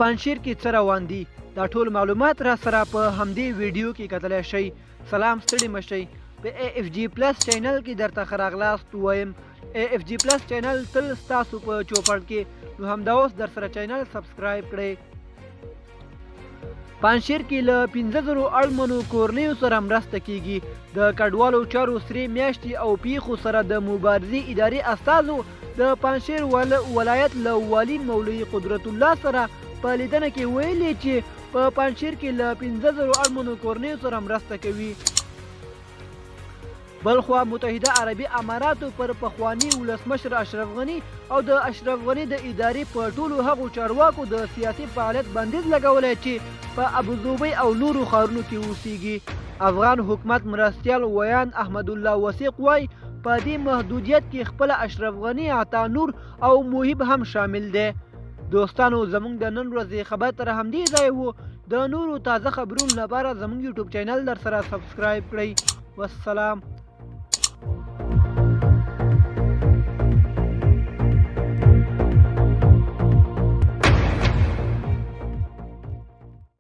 پنجشیر کې څه روان دي دا ټول معلومات را سره په همدې ویډیو کې کتلی شئ. سلام، ستړي مشئ. په AFG پلس چینل کې درته ښه راغلاست وایم. AFG پلس چینل تل ستاسو په چوپړ کې، نو همدا اوس در سره چینل سبسکرایب کړئ. پنجشیر کې له 15,000 اړمنو کورنیو سره مرسته کیږي. د کډوالو چارو سرې میاشتې او پیښو سره د مبارزې ادارې استازو د پنجشیر ولایت له والي مولوي قدرت الله سره په لیدنه کې ویلي چې په پنجشیر کې له 15,000 اړمنو کورنیو سره مرسته کوي. بلخوا متحده عربي اماراتو پر پخوانی ولسمشر اشرف غني او د اشرف غني د ادارې په ټولو هغو چارواکو د سیاسي فعالیت بندیز لګولی چې په ابوظبي او نورو ښارونو کې اوسیږي. افغان حکومت مرستیال ویان احمدالله وثیق وایي په دې محدودیت کې خپل اشرف غني، عطا نور او موهب هم شامل دی. دوستانو، زموږ د نن ورځې خبر تر همدې ځای وو. د نورو تازه خبرونو لپاره زموږ یوټیوب چینل در سره سبسکرایب کړئ. والسلام.